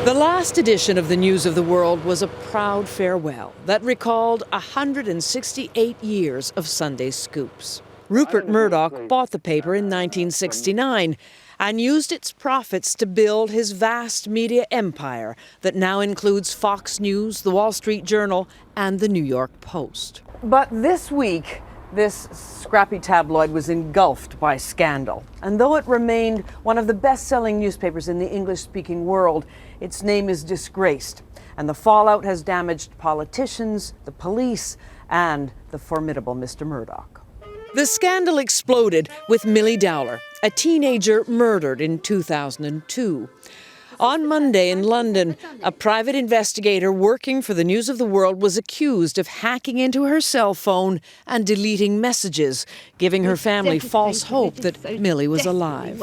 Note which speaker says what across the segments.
Speaker 1: The last edition of the News of the World was a proud farewell that recalled 168 years of Sunday scoops. Rupert Murdoch bought the paper in 1969 and used its profits to build his vast media empire that now includes Fox News, The Wall Street Journal, and The New York Post. But this week, this scrappy tabloid was engulfed by scandal. And though it remained one of the best-selling newspapers in the English-speaking world, its name is disgraced. And the fallout has damaged politicians, the police, and the formidable Mr. Murdoch. The scandal exploded with Millie Dowler, a teenager murdered in 2002. On Monday in London, a private investigator working for the News of the World was accused of hacking into her cell phone and deleting messages, giving her family false hope that Millie was alive.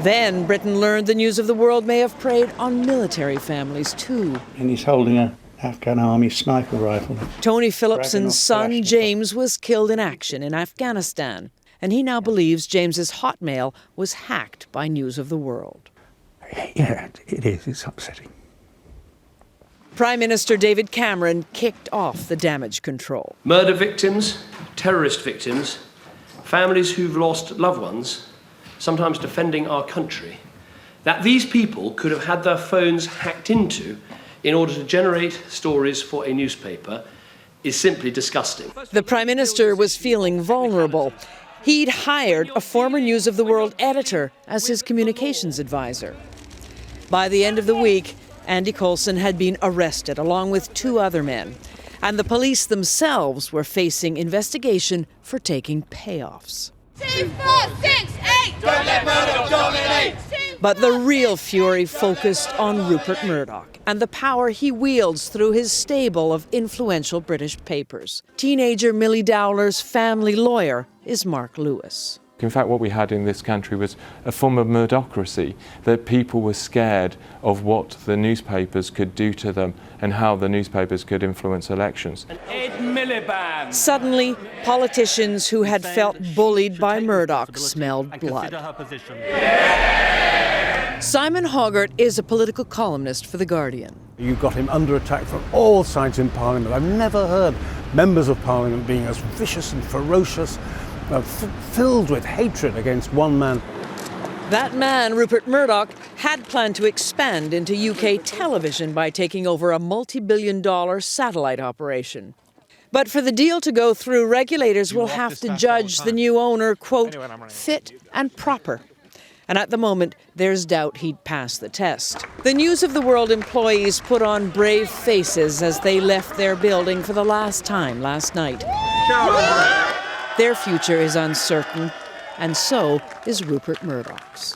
Speaker 1: Then Britain learned the News of the World may have preyed on military families too.
Speaker 2: And he's holding an Afghan army sniper rifle.
Speaker 1: Tony Phillipson's son, James, was killed in action in Afghanistan, and he now believes James's Hotmail was hacked by News of the World.
Speaker 2: Yeah, it is. It's upsetting.
Speaker 1: Prime Minister David Cameron kicked off the damage control.
Speaker 3: Murder victims, terrorist victims, families who've lost loved ones, sometimes defending our country, that these people could have had their phones hacked into in order to generate stories for a newspaper is simply disgusting.
Speaker 1: The Prime Minister was feeling vulnerable. He'd hired a former News of the World editor as his communications advisor. By the end of the week, Andy Coulson had been arrested along with two other men, and the police themselves were facing investigation for taking payoffs.
Speaker 4: 2, 4, 6, 8! Don't let Murdoch dominate!
Speaker 1: But the real fury focused on Rupert Murdoch and the power he wields through his stable of influential British papers. Teenager Millie Dowler's family lawyer is Mark Lewis.
Speaker 5: In fact, what we had in this country was a form of Murdocracy, that people were scared of what the newspapers could do to them and how the newspapers could influence elections.
Speaker 1: Suddenly, politicians who had felt bullied by Murdoch smelled blood. Simon Hoggart is a political columnist for The Guardian.
Speaker 6: You've got him under attack from all sides in Parliament. I've never heard members of Parliament being as vicious and ferocious, filled with hatred against one man.
Speaker 1: That man, Rupert Murdoch, had planned to expand into UK television by taking over a multi-billion-dollar satellite operation. But for the deal to go through, regulators will have to judge the new owner, quote, fit and proper. And at the moment, there's doubt he'd pass the test. The News of the World employees put on brave faces as they left their building for the last time last night. Their future is uncertain, and so is Rupert Murdoch's.